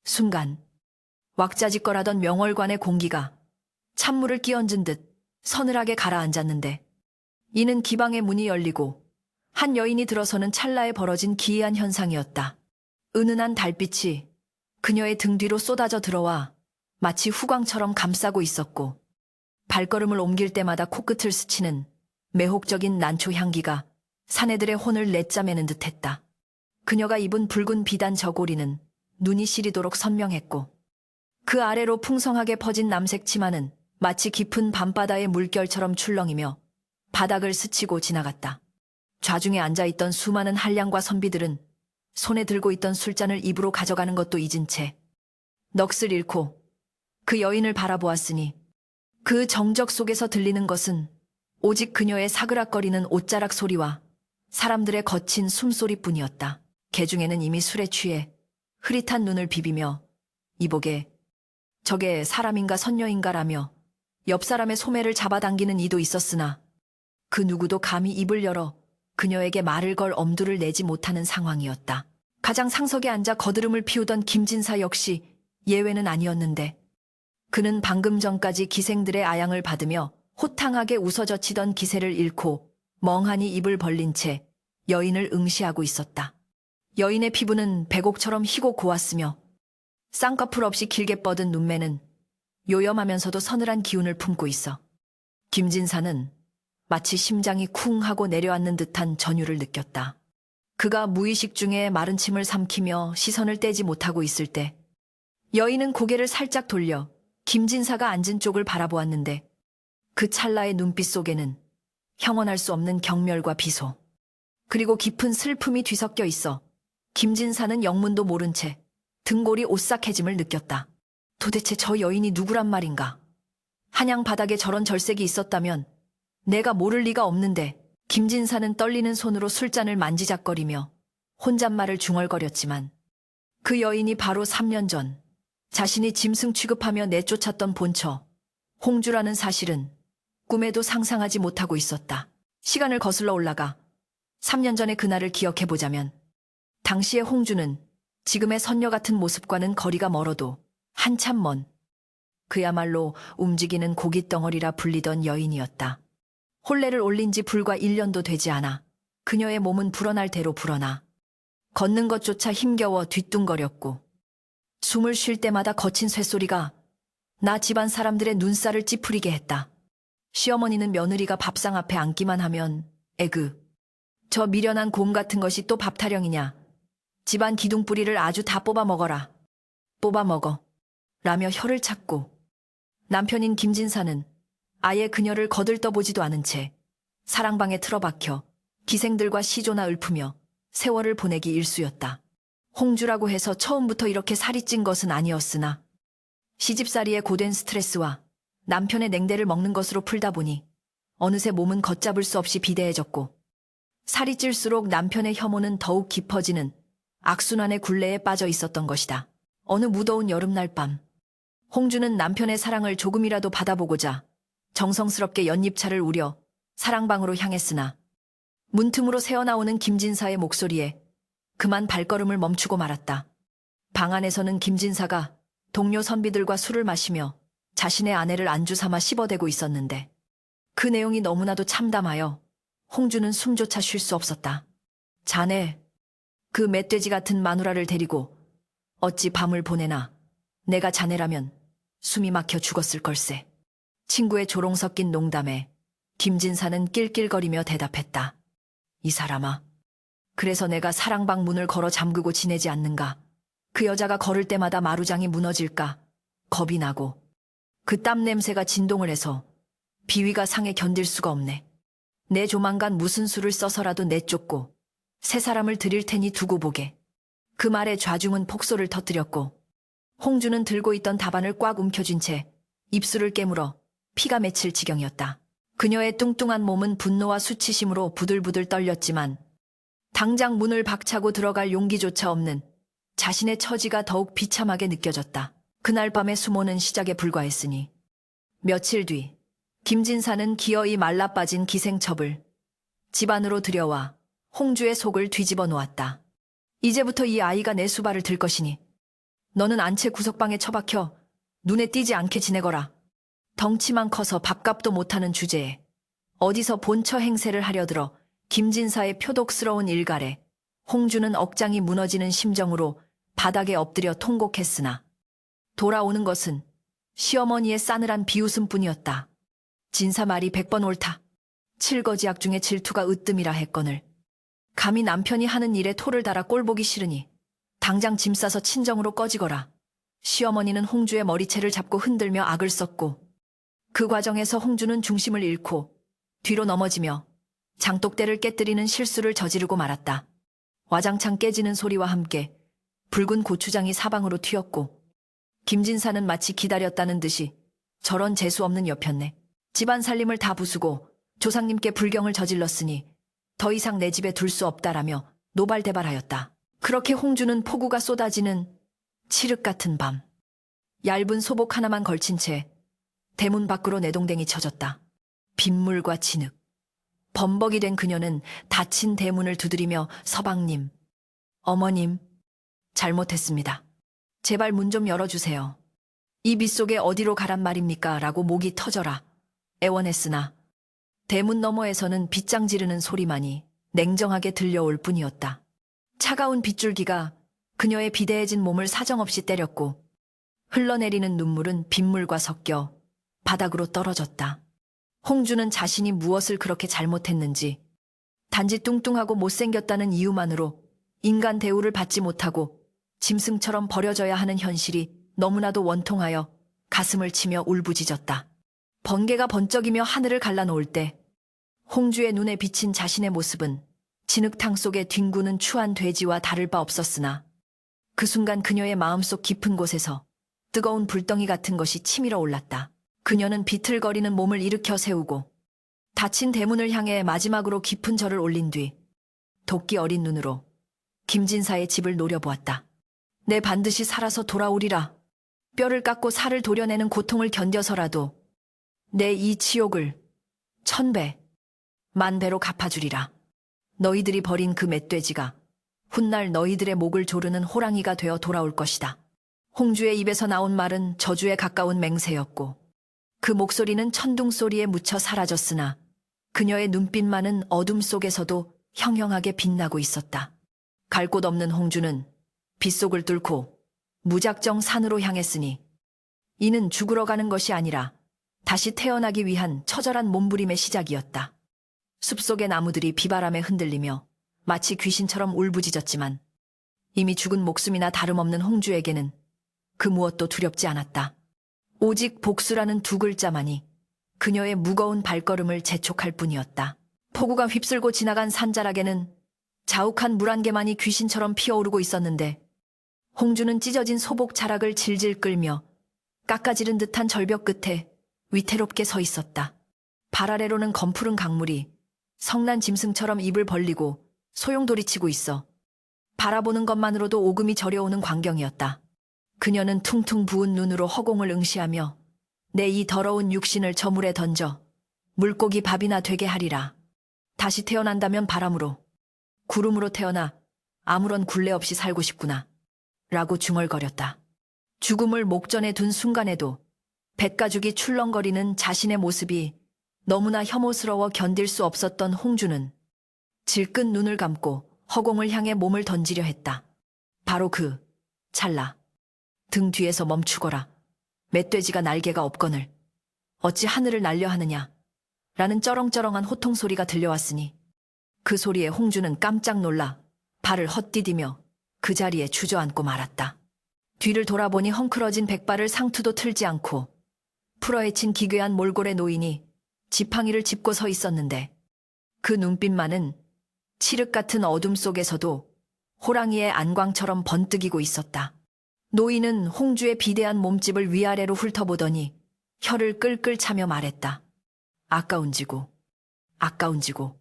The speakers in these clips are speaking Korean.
순간 왁자지껄하던 명월관의 공기가 찬물을 끼얹은 듯 서늘하게 가라앉았는데, 이는 기방의 문이 열리고 한 여인이 들어서는 찰나에 벌어진 기이한 현상이었다. 은은한 달빛이 그녀의 등 뒤로 쏟아져 들어와 마치 후광처럼 감싸고 있었고, 발걸음을 옮길 때마다 코끝을 스치는 매혹적인 난초 향기가 사내들의 혼을 내짜매는 듯했다. 그녀가 입은 붉은 비단 저고리는 눈이 시리도록 선명했고, 그 아래로 풍성하게 퍼진 남색 치마는 마치 깊은 밤바다의 물결처럼 출렁이며 바닥을 스치고 지나갔다. 좌중에 앉아있던 수많은 한량과 선비들은 손에 들고 있던 술잔을 입으로 가져가는 것도 잊은 채 넋을 잃고 그 여인을 바라보았으니, 그 정적 속에서 들리는 것은 오직 그녀의 사그락거리는 옷자락 소리와 사람들의 거친 숨소리뿐이었다. 개중에는 이미 술에 취해 흐릿한 눈을 비비며 이복에 저게 사람인가 선녀인가라며 옆 사람의 소매를 잡아당기는 이도 있었으나, 그 누구도 감히 입을 열어 그녀에게 말을 걸 엄두를 내지 못하는 상황이었다. 가장 상석에 앉아 거드름을 피우던 김진사 역시 예외는 아니었는데, 그는 방금 전까지 기생들의 아양을 받으며 호탕하게 웃어젖히던 기세를 잃고 멍하니 입을 벌린 채 여인을 응시하고 있었다. 여인의 피부는 백옥처럼 희고 고왔으며 쌍꺼풀 없이 길게 뻗은 눈매는 요염하면서도 서늘한 기운을 품고 있어 김진사는 마치 심장이 쿵 하고 내려앉는 듯한 전율을 느꼈다. 그가 무의식 중에 마른 침을 삼키며 시선을 떼지 못하고 있을 때, 여인은 고개를 살짝 돌려 김진사가 앉은 쪽을 바라보았는데, 그 찰나의 눈빛 속에는 형언할 수 없는 경멸과 비소, 그리고 깊은 슬픔이 뒤섞여 있어 김진사는 영문도 모른 채 등골이 오싹해짐을 느꼈다. 도대체 저 여인이 누구란 말인가? 한양 바닥에 저런 절색이 있었다면 내가 모를 리가 없는데. 김진사는 떨리는 손으로 술잔을 만지작거리며 혼잣말을 중얼거렸지만, 그 여인이 바로 3년 전 자신이 짐승 취급하며 내쫓았던 본처 홍주라는 사실은 꿈에도 상상하지 못하고 있었다. 시간을 거슬러 올라가 3년 전의 그날을 기억해보자면, 당시의 홍주는 지금의 선녀 같은 모습과는 거리가 멀어도 한참 먼, 그야말로 움직이는 고깃덩어리라 불리던 여인이었다. 혼례를 올린 지 불과 1년도 되지 않아 그녀의 몸은 불어날 대로 불어나 걷는 것조차 힘겨워 뒤뚱거렸고, 숨을 쉴 때마다 거친 쇳소리가 나 집안 사람들의 눈살을 찌푸리게 했다. 시어머니는 며느리가 밥상 앞에 앉기만 하면 에그, 저 미련한 곰 같은 것이 또 밥 타령이냐, 집안 기둥뿌리를 아주 다 뽑아 먹어라, 뽑아 먹어 라며 혀를 찾고, 남편인 김진사는 아예 그녀를 거들떠보지도 않은 채 사랑방에 틀어박혀 기생들과 시조나 읊으며 세월을 보내기 일쑤였다. 홍주라고 해서 처음부터 이렇게 살이 찐 것은 아니었으나, 시집살이의 고된 스트레스와 남편의 냉대를 먹는 것으로 풀다 보니 어느새 몸은 걷잡을 수 없이 비대해졌고, 살이 찔수록 남편의 혐오는 더욱 깊어지는 악순환의 굴레에 빠져 있었던 것이다. 어느 무더운 여름날 밤, 홍주는 남편의 사랑을 조금이라도 받아보고자 정성스럽게 연잎차를 우려 사랑방으로 향했으나, 문틈으로 새어나오는 김진사의 목소리에 그만 발걸음을 멈추고 말았다. 방 안에서는 김진사가 동료 선비들과 술을 마시며 자신의 아내를 안주 삼아 씹어대고 있었는데, 그 내용이 너무나도 참담하여 홍주는 숨조차 쉴 수 없었다. 자네, 그 멧돼지 같은 마누라를 데리고 어찌 밤을 보내나. 내가 자네라면 숨이 막혀 죽었을 걸세. 친구의 조롱 섞인 농담에 김진사는 낄낄거리며 대답했다. 이 사람아, 그래서 내가 사랑방 문을 걸어 잠그고 지내지 않는가. 그 여자가 걸을 때마다 마루장이 무너질까 겁이 나고, 그 땀 냄새가 진동을 해서 비위가 상해 견딜 수가 없네. 내 조만간 무슨 수를 써서라도 내쫓고 새 사람을 들일 테니 두고 보게. 그 말에 좌중은 폭소를 터뜨렸고, 홍주는 들고 있던 다반을 꽉 움켜쥔 채 입술을 깨물어 피가 맺힐 지경이었다. 그녀의 뚱뚱한 몸은 분노와 수치심으로 부들부들 떨렸지만, 당장 문을 박차고 들어갈 용기조차 없는 자신의 처지가 더욱 비참하게 느껴졌다. 그날 밤의 수모는 시작에 불과했으니, 며칠 뒤 김진사는 기어이 말라빠진 기생첩을 집 안으로 들여와 홍주의 속을 뒤집어 놓았다. 이제부터 이 아이가 내 수발을 들 것이니 너는 안채 구석방에 처박혀 눈에 띄지 않게 지내거라. 덩치만 커서 밥값도 못하는 주제에 어디서 본처 행세를 하려 들어 김진사의 표독스러운 일갈에 홍주는 억장이 무너지는 심정으로 바닥에 엎드려 통곡했으나 돌아오는 것은 시어머니의 싸늘한 비웃음뿐이었다. 진사 말이 100번 옳다. 칠거지약 중에 질투가 으뜸이라 했거늘. 감히 남편이 하는 일에 토를 달아 꼴보기 싫으니 당장 짐 싸서 친정으로 꺼지거라. 시어머니는 홍주의 머리채를 잡고 흔들며 악을 썼고 그 과정에서 홍주는 중심을 잃고 뒤로 넘어지며 장독대를 깨뜨리는 실수를 저지르고 말았다. 와장창 깨지는 소리와 함께 붉은 고추장이 사방으로 튀었고 김진사는 마치 기다렸다는 듯이 저런 재수없는 여편네. 집안 살림을 다 부수고 조상님께 불경을 저질렀으니 더 이상 내 집에 둘 수 없다라며 노발대발하였다. 그렇게 홍주는 폭우가 쏟아지는 칠흑 같은 밤, 얇은 소복 하나만 걸친 채 대문 밖으로 내동댕이 쳐졌다. 빗물과 진흙. 범벅이 된 그녀는 닫힌 대문을 두드리며 서방님, 어머님, 잘못했습니다. 제발 문 좀 열어주세요. 이 빗속에 어디로 가란 말입니까? 라고 목이 터져라 애원했으나 대문 너머에서는 빗장 지르는 소리만이 냉정하게 들려올 뿐이었다. 차가운 빗줄기가 그녀의 비대해진 몸을 사정없이 때렸고 흘러내리는 눈물은 빗물과 섞여 바닥으로 떨어졌다. 홍주는 자신이 무엇을 그렇게 잘못했는지 단지 뚱뚱하고 못생겼다는 이유만으로 인간 대우를 받지 못하고 짐승처럼 버려져야 하는 현실이 너무나도 원통하여 가슴을 치며 울부짖었다. 번개가 번쩍이며 하늘을 갈라놓을 때 홍주의 눈에 비친 자신의 모습은 진흙탕 속에 뒹구는 추한 돼지와 다를 바 없었으나 그 순간 그녀의 마음속 깊은 곳에서 뜨거운 불덩이 같은 것이 치밀어 올랐다. 그녀는 비틀거리는 몸을 일으켜 세우고 닫힌 대문을 향해 마지막으로 깊은 절을 올린 뒤 도끼 어린 눈으로 김진사의 집을 노려보았다. 내 반드시 살아서 돌아오리라. 뼈를 깎고 살을 도려내는 고통을 견뎌서라도 내 이 치욕을 1000배, 10,000배로 갚아주리라. 너희들이 버린 그 멧돼지가 훗날 너희들의 목을 조르는 호랑이가 되어 돌아올 것이다. 홍주의 입에서 나온 말은 저주에 가까운 맹세였고 그 목소리는 천둥 소리에 묻혀 사라졌으나 그녀의 눈빛만은 어둠 속에서도 형형하게 빛나고 있었다. 갈 곳 없는 홍주는 빗속을 뚫고 무작정 산으로 향했으니 이는 죽으러 가는 것이 아니라 다시 태어나기 위한 처절한 몸부림의 시작이었다. 숲속의 나무들이 비바람에 흔들리며 마치 귀신처럼 울부짖었지만 이미 죽은 목숨이나 다름없는 홍주에게는 그 무엇도 두렵지 않았다. 오직 복수라는 두 글자만이 그녀의 무거운 발걸음을 재촉할 뿐이었다. 폭우가 휩쓸고 지나간 산자락에는 자욱한 물 한 개만이 귀신처럼 피어오르고 있었는데 홍주는 찢어진 소복 자락을 질질 끌며 깎아지른 듯한 절벽 끝에 위태롭게 서 있었다. 발 아래로는 검푸른 강물이 성난 짐승처럼 입을 벌리고 소용돌이치고 있어 바라보는 것만으로도 오금이 저려오는 광경이었다. 그녀는 퉁퉁 부은 눈으로 허공을 응시하며 내 이 더러운 육신을 저 물에 던져 물고기 밥이나 되게 하리라. 다시 태어난다면 바람으로, 구름으로 태어나 아무런 굴레 없이 살고 싶구나. 라고 중얼거렸다. 죽음을 목전에 둔 순간에도 뱃가죽이 출렁거리는 자신의 모습이 너무나 혐오스러워 견딜 수 없었던 홍주는 질끈 눈을 감고 허공을 향해 몸을 던지려 했다. 바로 그 찰나 등 뒤에서 멈추거라. 멧돼지가 날개가 없거늘 어찌 하늘을 날려 하느냐 라는 쩌렁쩌렁한 호통 소리가 들려왔으니 그 소리에 홍주는 깜짝 놀라 발을 헛디디며 그 자리에 주저앉고 말았다. 뒤를 돌아보니 헝클어진 백발을 상투도 틀지 않고 풀어헤친 기괴한 몰골의 노인이 지팡이를 짚고 서 있었는데 그 눈빛만은 칠흑 같은 어둠 속에서도 호랑이의 안광처럼 번뜩이고 있었다. 노인은 홍주의 비대한 몸집을 위아래로 훑어보더니 혀를 끌끌 차며 말했다. 아까운지고 아까운지고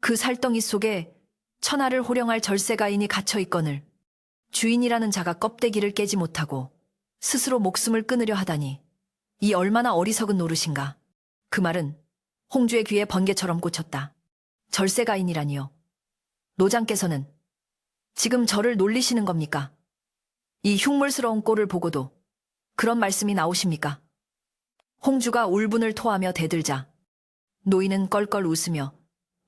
그 살덩이 속에 천하를 호령할 절세가인이 갇혀있거늘 주인이라는 자가 껍데기를 깨지 못하고 스스로 목숨을 끊으려 하다니 이 얼마나 어리석은 노릇인가. 그 말은 홍주의 귀에 번개처럼 꽂혔다. 절세가인이라니요. 노장께서는 지금 저를 놀리시는 겁니까? 이 흉물스러운 꼴을 보고도 그런 말씀이 나오십니까? 홍주가 울분을 토하며 대들자 노인은 껄껄 웃으며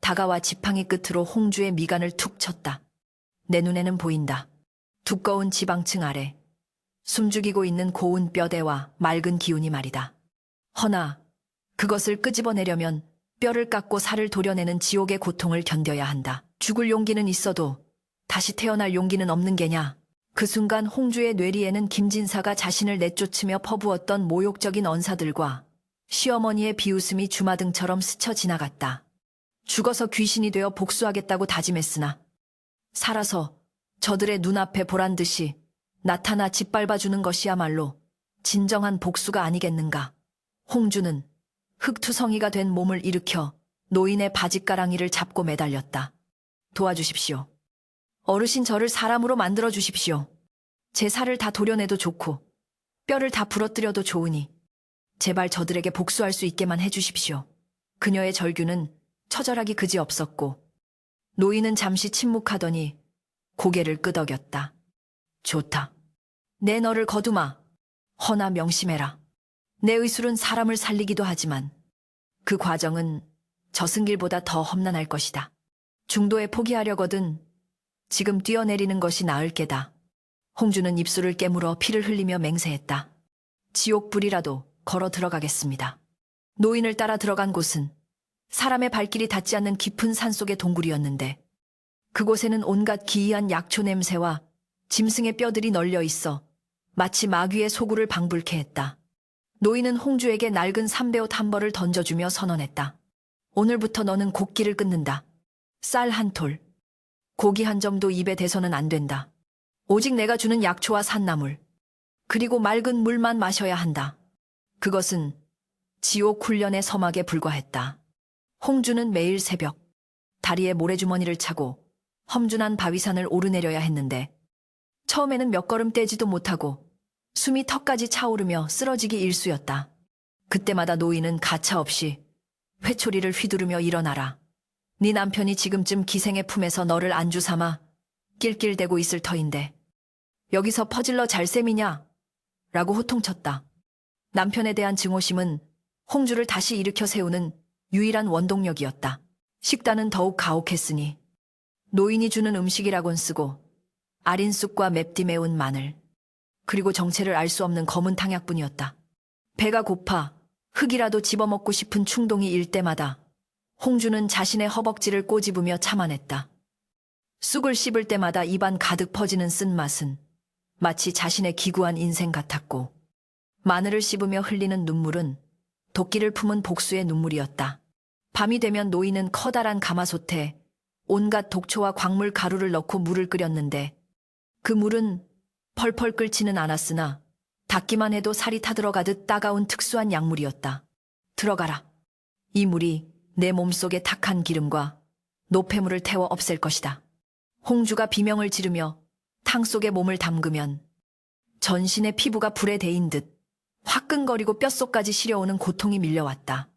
다가와 지팡이 끝으로 홍주의 미간을 툭 쳤다. 내 눈에는 보인다. 두꺼운 지방층 아래 숨죽이고 있는 고운 뼈대와 맑은 기운이 말이다. 허나 그것을 끄집어내려면 뼈를 깎고 살을 도려내는 지옥의 고통을 견뎌야 한다. 죽을 용기는 있어도 다시 태어날 용기는 없는 게냐. 그 순간 홍주의 뇌리에는 김진사가 자신을 내쫓으며 퍼부었던 모욕적인 언사들과 시어머니의 비웃음이 주마등처럼 스쳐 지나갔다. 죽어서 귀신이 되어 복수하겠다고 다짐했으나 살아서 저들의 눈앞에 보란 듯이 나타나 짓밟아주는 것이야말로 진정한 복수가 아니겠는가. 홍주는 흙투성이가 된 몸을 일으켜 노인의 바짓가랑이를 잡고 매달렸다. 도와주십시오. 어르신 저를 사람으로 만들어 주십시오. 제 살을 다 도려내도 좋고 뼈를 다 부러뜨려도 좋으니 제발 저들에게 복수할 수 있게만 해주십시오. 그녀의 절규는 처절하기 그지없었고 노인은 잠시 침묵하더니 고개를 끄덕였다. 좋다. 내 너를 거두마. 허나 명심해라. 내 의술은 사람을 살리기도 하지만 그 과정은 저승길보다 더 험난할 것이다. 중도에 포기하려거든 지금 뛰어내리는 것이 나을 게다. 홍주는 입술을 깨물어 피를 흘리며 맹세했다. 지옥불이라도 걸어 들어가겠습니다. 노인을 따라 들어간 곳은 사람의 발길이 닿지 않는 깊은 산속의 동굴이었는데 그곳에는 온갖 기이한 약초 냄새와 짐승의 뼈들이 널려 있어 마치 마귀의 소굴을 방불케 했다. 노인은 홍주에게 낡은 삼배옷 한 벌을 던져주며 선언했다. 오늘부터 너는 곡기를 끊는다. 쌀 한 톨, 고기 한 점도 입에 대서는 안 된다. 오직 내가 주는 약초와 산나물, 그리고 맑은 물만 마셔야 한다. 그것은 지옥 훈련의 서막에 불과했다. 홍주는 매일 새벽 다리에 모래주머니를 차고 험준한 바위산을 오르내려야 했는데 처음에는 몇 걸음 떼지도 못하고 숨이 턱까지 차오르며 쓰러지기 일쑤였다. 그때마다 노인은 가차없이 회초리를 휘두르며 일어나라. 네 남편이 지금쯤 기생의 품에서 너를 안주 삼아 낄낄대고 있을 터인데 여기서 퍼질러 잘 셈이냐? 라고 호통쳤다. 남편에 대한 증오심은 홍주를 다시 일으켜 세우는 유일한 원동력이었다. 식단은 더욱 가혹했으니 노인이 주는 음식이라곤 쓰고 아린 쑥과 맵디 매운 마늘, 그리고 정체를 알 수 없는 검은 탕약뿐이었다. 배가 고파 흙이라도 집어먹고 싶은 충동이 일 때마다 홍주는 자신의 허벅지를 꼬집으며 참아냈다. 쑥을 씹을 때마다 입안 가득 퍼지는 쓴맛은 마치 자신의 기구한 인생 같았고 마늘을 씹으며 흘리는 눈물은 도끼를 품은 복수의 눈물이었다. 밤이 되면 노인은 커다란 가마솥에 온갖 독초와 광물 가루를 넣고 물을 끓였는데 그 물은 펄펄 끓지는 않았으나 닿기만 해도 살이 타들어가듯 따가운 특수한 약물이었다. 들어가라. 이 물이 내 몸속의 탁한 기름과 노폐물을 태워 없앨 것이다. 홍주가 비명을 지르며 탕 속에 몸을 담그면 전신의 피부가 불에 데인 듯 화끈거리고 뼛속까지 시려오는 고통이 밀려왔다.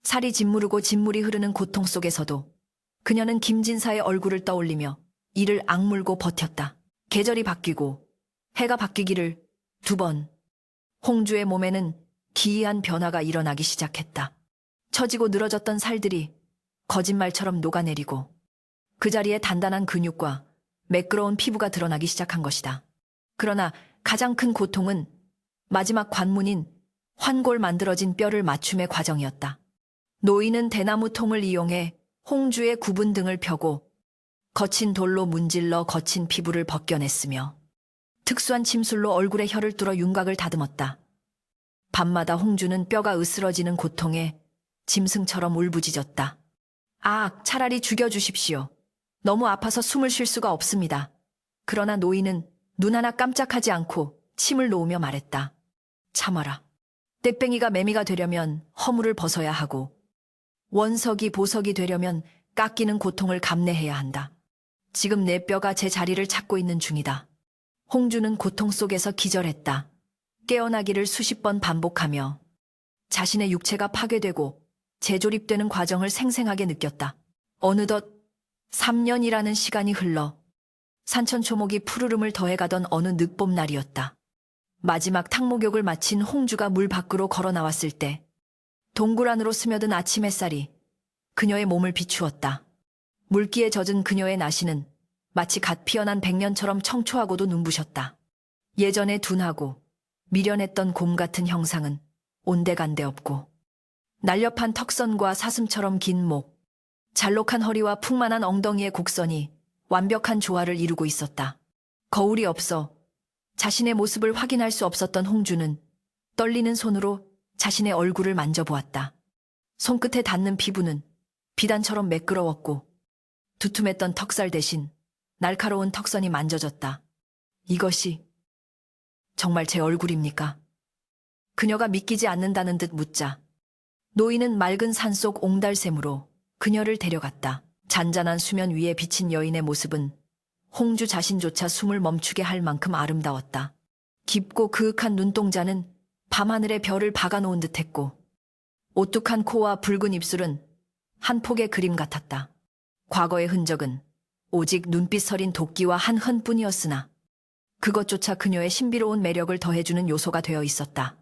살이 짓무르고 진물이 흐르는 고통 속에서도 그녀는 김진사의 얼굴을 떠올리며 이를 악물고 버텼다. 계절이 바뀌고 해가 바뀌기를 2번. 홍주의 몸에는 기이한 변화가 일어나기 시작했다. 처지고 늘어졌던 살들이 거짓말처럼 녹아내리고 그 자리에 단단한 근육과 매끄러운 피부가 드러나기 시작한 것이다. 그러나 가장 큰 고통은 마지막 관문인 환골 만들어진 뼈를 맞춤의 과정이었다. 노인은 대나무 통을 이용해 홍주의 구분 등을 펴고 거친 돌로 문질러 거친 피부를 벗겨냈으며 특수한 침술로 얼굴에 혀를 뚫어 윤곽을 다듬었다. 밤마다 홍주는 뼈가 으스러지는 고통에 짐승처럼 울부짖었다. 차라리 죽여주십시오. 너무 아파서 숨을 쉴 수가 없습니다. 그러나 노인은 눈 하나 깜짝하지 않고 침을 놓으며 말했다. 참아라. 떼뺑이가 매미가 되려면 허물을 벗어야 하고 원석이 보석이 되려면 깎이는 고통을 감내해야 한다. 지금 내 뼈가 제 자리를 찾고 있는 중이다. 홍주는 고통 속에서 기절했다. 깨어나기를 수십 번 반복하며 자신의 육체가 파괴되고 재조립되는 과정을 생생하게 느꼈다. 어느덧 3년이라는 시간이 흘러 산천초목이 푸르름을 더해가던 어느 늦봄 날이었다. 마지막 탕목욕을 마친 홍주가 물 밖으로 걸어 나왔을 때 동굴 안으로 스며든 아침 햇살이 그녀의 몸을 비추었다. 물기에 젖은 그녀의 나시는 마치 갓 피어난 백년처럼 청초하고도 눈부셨다. 예전에 둔하고 미련했던 곰 같은 형상은 온데간데 없고 날렵한 턱선과 사슴처럼 긴 목, 잘록한 허리와 풍만한 엉덩이의 곡선이 완벽한 조화를 이루고 있었다. 거울이 없어 자신의 모습을 확인할 수 없었던 홍주는 떨리는 손으로 자신의 얼굴을 만져보았다. 손끝에 닿는 피부는 비단처럼 매끄러웠고 두툼했던 턱살 대신 날카로운 턱선이 만져졌다. 이것이 정말 제 얼굴입니까? 그녀가 믿기지 않는다는 듯 묻자 노인은 맑은 산속 옹달샘으로 그녀를 데려갔다. 잔잔한 수면 위에 비친 여인의 모습은 홍주 자신조차 숨을 멈추게 할 만큼 아름다웠다. 깊고 그윽한 눈동자는 밤하늘의 별을 박아놓은 듯했고 오뚝한 코와 붉은 입술은 한 폭의 그림 같았다. 과거의 흔적은 오직 눈빛 서린 도끼와 한 흔뿐이었으나 그것조차 그녀의 신비로운 매력을 더해주는 요소가 되어 있었다.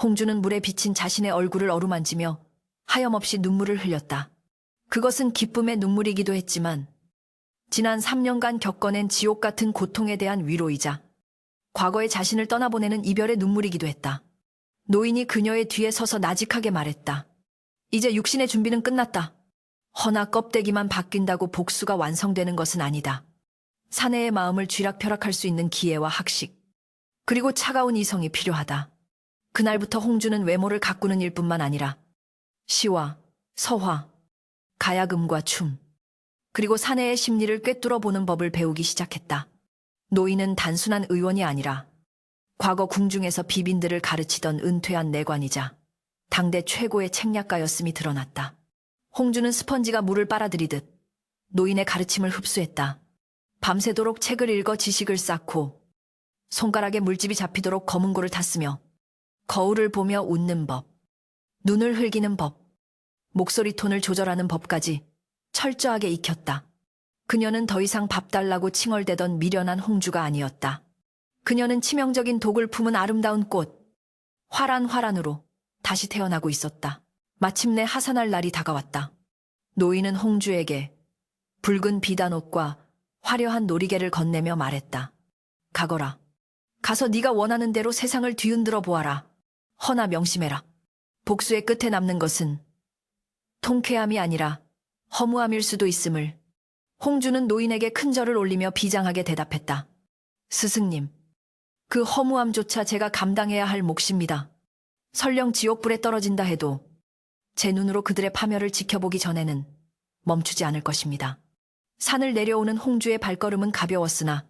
홍주는 물에 비친 자신의 얼굴을 어루만지며 하염없이 눈물을 흘렸다. 그것은 기쁨의 눈물이기도 했지만 지난 3년간 겪어낸 지옥 같은 고통에 대한 위로이자 과거의 자신을 떠나보내는 이별의 눈물이기도 했다. 노인이 그녀의 뒤에 서서 나직하게 말했다. 이제 육신의 준비는 끝났다. 허나 껍데기만 바뀐다고 복수가 완성되는 것은 아니다. 사내의 마음을 쥐락펴락할 수 있는 기회와 학식, 그리고 차가운 이성이 필요하다. 그날부터 홍주는 외모를 가꾸는 일뿐만 아니라 시와 서화, 가야금과 춤, 그리고 사내의 심리를 꿰뚫어 보는 법을 배우기 시작했다. 노인은 단순한 의원이 아니라 과거 궁중에서 비빈들을 가르치던 은퇴한 내관이자 당대 최고의 책략가였음이 드러났다. 홍주는 스펀지가 물을 빨아들이듯 노인의 가르침을 흡수했다. 밤새도록 책을 읽어 지식을 쌓고 손가락에 물집이 잡히도록 검은고를 탔으며 거울을 보며 웃는 법, 눈을 흘기는 법, 목소리 톤을 조절하는 법까지 철저하게 익혔다. 그녀는 더 이상 밥 달라고 칭얼대던 미련한 홍주가 아니었다. 그녀는 치명적인 독을 품은 아름다운 꽃, 화란화란으로 다시 태어나고 있었다. 마침내 하산할 날이 다가왔다. 노인은 홍주에게 붉은 비단옷과 화려한 놀이개를 건네며 말했다. 가거라. 가서 네가 원하는 대로 세상을 뒤흔들어 보아라. 허나 명심해라. 복수의 끝에 남는 것은 통쾌함이 아니라 허무함일 수도 있음을. 홍주는 노인에게 큰 절을 올리며 비장하게 대답했다. 스승님, 그 허무함조차 제가 감당해야 할 몫입니다. 설령 지옥불에 떨어진다 해도 제 눈으로 그들의 파멸을 지켜보기 전에는 멈추지 않을 것입니다. 산을 내려오는 홍주의 발걸음은 가벼웠으나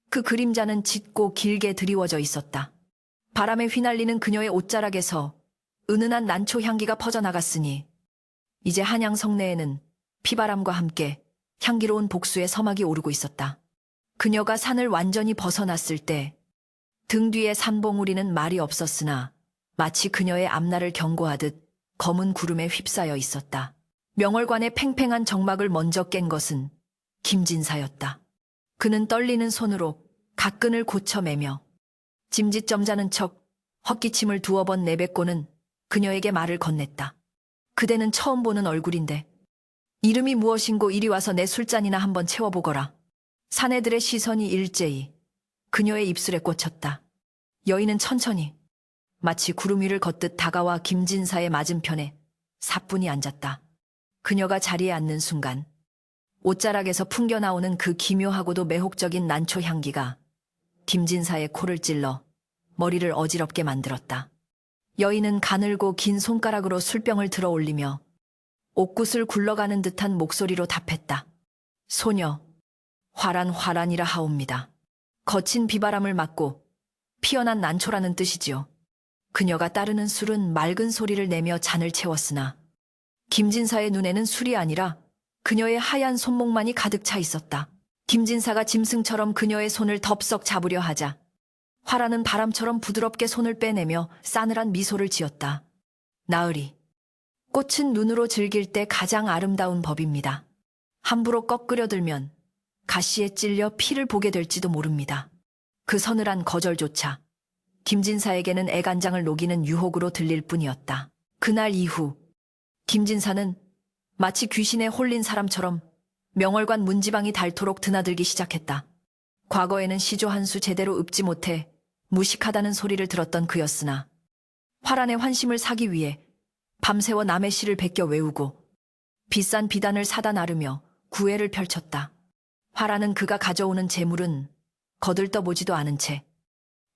그 그림자는 짙고 길게 드리워져 있었다. 바람에 휘날리는 그녀의 옷자락에서 은은한 난초 향기가 퍼져나갔으니 이제 한양 성내에는 피바람과 함께 향기로운 복수의 서막이 오르고 있었다. 그녀가 산을 완전히 벗어났을 때 등 뒤에 산봉우리는 말이 없었으나 마치 그녀의 앞날을 경고하듯 검은 구름에 휩싸여 있었다. 명월관의 팽팽한 정막을 먼저 깬 것은 김진사였다. 그는 떨리는 손으로 갓끈을 고쳐매며 짐짓점잖은 척 헛기침을 두어 번 내뱉고는 그녀에게 말을 건넸다. 그대는 처음 보는 얼굴인데 이름이 무엇인고 이리 와서 내 술잔이나 한번 채워보거라. 사내들의 시선이 일제히 그녀의 입술에 꽂혔다. 여인은 천천히 마치 구름 위를 걷듯 다가와 김진사의 맞은편에 사뿐히 앉았다. 그녀가 자리에 앉는 순간 옷자락에서 풍겨나오는 그 기묘하고도 매혹적인 난초 향기가 김진사의 코를 찔러 머리를 어지럽게 만들었다. 여인은 가늘고 긴 손가락으로 술병을 들어 올리며 옥굿을 굴러가는 듯한 목소리로 답했다. 소녀, 화란화란이라 하옵니다. 거친 비바람을 맞고 피어난 난초라는 뜻이지요. 그녀가 따르는 술은 맑은 소리를 내며 잔을 채웠으나 김진사의 눈에는 술이 아니라 그녀의 하얀 손목만이 가득 차 있었다. 김진사가 짐승처럼 그녀의 손을 덥석 잡으려 하자 화라는 바람처럼 부드럽게 손을 빼내며 싸늘한 미소를 지었다. 나으리, 꽃은 눈으로 즐길 때 가장 아름다운 법입니다. 함부로 꺾으려 들면 가시에 찔려 피를 보게 될지도 모릅니다. 그 서늘한 거절조차 김진사에게는 애간장을 녹이는 유혹으로 들릴 뿐이었다. 그날 이후 김진사는 마치 귀신에 홀린 사람처럼 명월관 문지방이 닳도록 드나들기 시작했다. 과거에는 시조 한 수 제대로 읊지 못해 무식하다는 소리를 들었던 그였으나 화란의 환심을 사기 위해 밤새워 남의 시를 베껴 외우고 비싼 비단을 사다 나르며 구애를 펼쳤다. 화란은 그가 가져오는 재물은 거들떠보지도 않은 채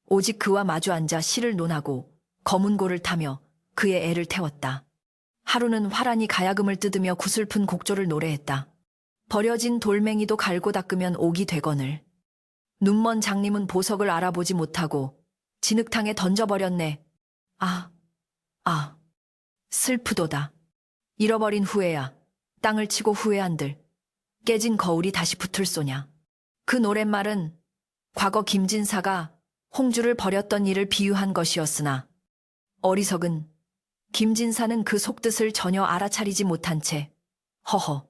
오직 그와 마주 앉아 시를 논하고 검은고를 타며 그의 애를 태웠다. 하루는 화란이 가야금을 뜯으며 구슬픈 곡조를 노래했다. 버려진 돌멩이도 갈고 닦으면 옥이 되거늘. 눈먼 장님은 보석을 알아보지 못하고 진흙탕에 던져버렸네. 슬프도다. 잃어버린 후에야 땅을 치고 후회한들 깨진 거울이 다시 붙을 소냐. 그 노랫말은 과거 김진사가 홍주를 버렸던 일을 비유한 것이었으나 어리석은 김진사는 그 속뜻을 전혀 알아차리지 못한 채 허허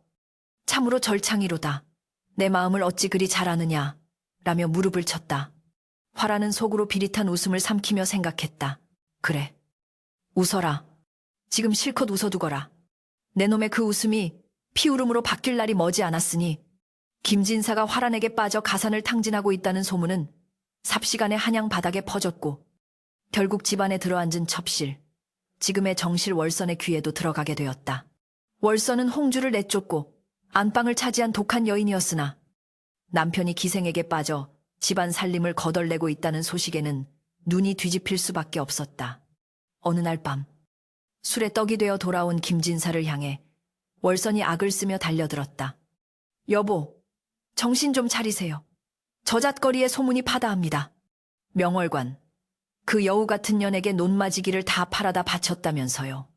참으로 절창이로다. 내 마음을 어찌 그리 잘 아느냐 라며 무릎을 쳤다. 화라는 속으로 비릿한 웃음을 삼키며 생각했다. 그래, 웃어라. 지금 실컷 웃어두거라. 내 놈의 그 웃음이 피울음으로 바뀔 날이 머지 않았으니 김진사가 화란에게 빠져 가산을 탕진하고 있다는 소문은 삽시간에 한양 바닥에 퍼졌고 결국 집안에 들어앉은 첩실, 지금의 정실 월선의 귀에도 들어가게 되었다. 월선은 홍주를 내쫓고 안방을 차지한 독한 여인이었으나 남편이 기생에게 빠져 집안 살림을 거덜내고 있다는 소식에는 눈이 뒤집힐 수밖에 없었다. 어느 날 밤 술에 떡이 되어 돌아온 김진사를 향해 월선이 악을 쓰며 달려들었다. 여보, 정신 좀 차리세요. 저잣거리에 소문이 파다합니다. 명월관, 그 여우 같은 년에게 논마지기를 다 팔아다 바쳤다면서요.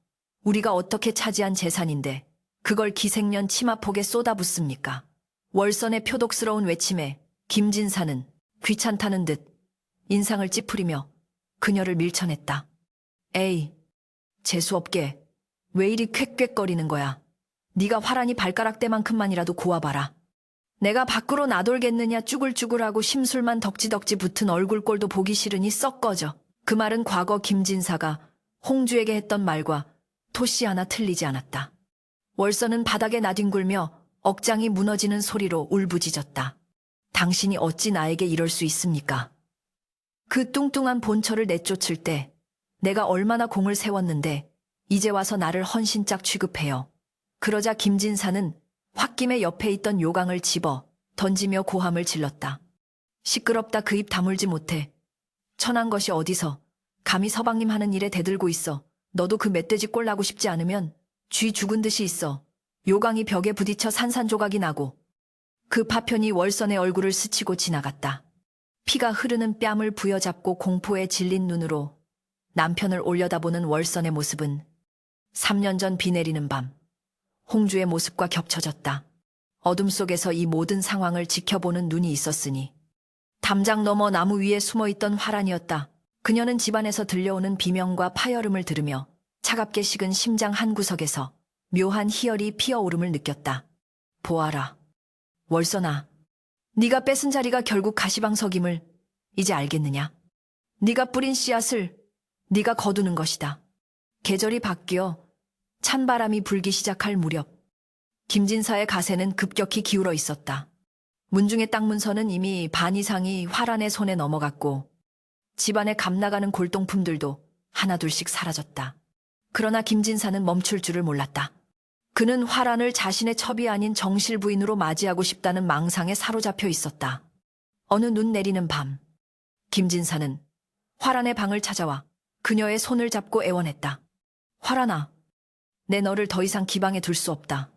우리가 어떻게 차지한 재산인데 그걸 기생년 치마폭에 쏟아붓습니까? 월선의 표독스러운 외침에 김진사는 귀찮다는 듯 인상을 찌푸리며 그녀를 밀쳐냈다. 에이, 재수없게 왜 이리 퀻퀻거리는 거야. 네가 화란이 발가락대만큼만이라도 고와봐라. 내가 밖으로 나돌겠느냐 쭈글쭈글하고 심술만 덕지덕지 붙은 얼굴꼴도 보기 싫으니 썩 꺼져. 그 말은 과거 김진사가 홍주에게 했던 말과 토씨 하나 틀리지 않았다. 월선은 바닥에 나뒹굴며 억장이 무너지는 소리로 울부짖었다. 당신이 어찌 나에게 이럴 수 있습니까? 그 뚱뚱한 본처를 내쫓을 때 내가 얼마나 공을 세웠는데 이제 와서 나를 헌신짝 취급해요. 그러자 김진사는 홧김에 옆에 있던 요강을 집어 던지며 고함을 질렀다. 시끄럽다. 그 입 다물지 못해. 천한 것이 어디서 감히 서방님 하는 일에 대들고 있어. 너도 그 멧돼지 꼴 나고 싶지 않으면 쥐 죽은 듯이 있어. 요강이 벽에 부딪혀 산산조각이 나고 그 파편이 월선의 얼굴을 스치고 지나갔다. 피가 흐르는 뺨을 부여잡고 공포에 질린 눈으로 남편을 올려다보는 월선의 모습은 3년 전 비 내리는 밤 홍주의 모습과 겹쳐졌다. 어둠 속에서 이 모든 상황을 지켜보는 눈이 있었으니 담장 너머 나무 위에 숨어있던 화란이었다. 그녀는 집안에서 들려오는 비명과 파열음을 들으며 차갑게 식은 심장 한구석에서 묘한 희열이 피어오름을 느꼈다. 보아라. 월선아, 네가 뺏은 자리가 결국 가시방석임을 이제 알겠느냐? 네가 뿌린 씨앗을 네가 거두는 것이다. 계절이 바뀌어 찬바람이 불기 시작할 무렵 김진사의 가세는 급격히 기울어 있었다. 문중의 땅 문서는 이미 반 이상이 화란의 손에 넘어갔고 집안에 감나가는 골동품들도 하나둘씩 사라졌다. 그러나 김진사는 멈출 줄을 몰랐다. 그는 화란을 자신의 첩이 아닌 정실 부인으로 맞이하고 싶다는 망상에 사로잡혀 있었다. 어느 눈 내리는 밤, 김진사는 화란의 방을 찾아와 그녀의 손을 잡고 애원했다. 화란아, 내 너를 더 이상 기방에 둘 수 없다.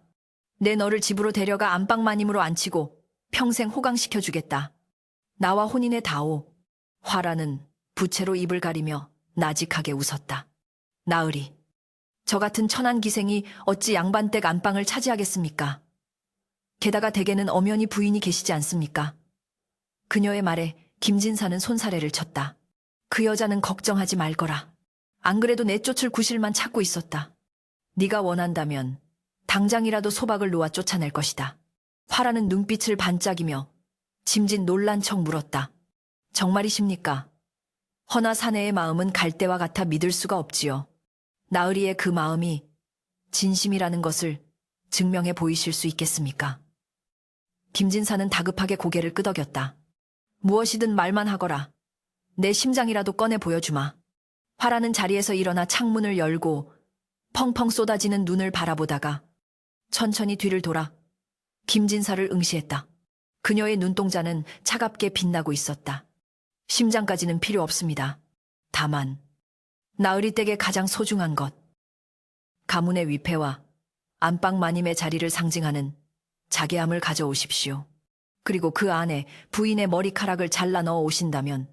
내 너를 집으로 데려가 안방마님으로 앉히고 평생 호강시켜주겠다. 나와 혼인해 다오. 화란은 부채로 입을 가리며 나직하게 웃었다. 나으리, 저 같은 천한 기생이 어찌 양반댁 안방을 차지하겠습니까? 게다가 댁에는 엄연히 부인이 계시지 않습니까? 그녀의 말에 김진사는 손사래를 쳤다. 그 여자는 걱정하지 말거라. 안 그래도 내쫓을 구실만 찾고 있었다. 네가 원한다면 당장이라도 소박을 놓아 쫓아낼 것이다. 화라는 눈빛을 반짝이며 짐짓 놀란 척 물었다. 정말이십니까? 허나 사내의 마음은 갈대와 같아 믿을 수가 없지요. 나으리의 그 마음이 진심이라는 것을 증명해 보이실 수 있겠습니까? 김진사는 다급하게 고개를 끄덕였다. 무엇이든 말만 하거라. 내 심장이라도 꺼내 보여주마. 화라는 자리에서 일어나 창문을 열고 펑펑 쏟아지는 눈을 바라보다가 천천히 뒤를 돌아 김진사를 응시했다. 그녀의 눈동자는 차갑게 빛나고 있었다. 심장까지는 필요 없습니다. 다만 나으리 댁의 가장 소중한 것, 가문의 위패와 안방 마님의 자리를 상징하는 자개함을 가져오십시오. 그리고 그 안에 부인의 머리카락을 잘라 넣어 오신다면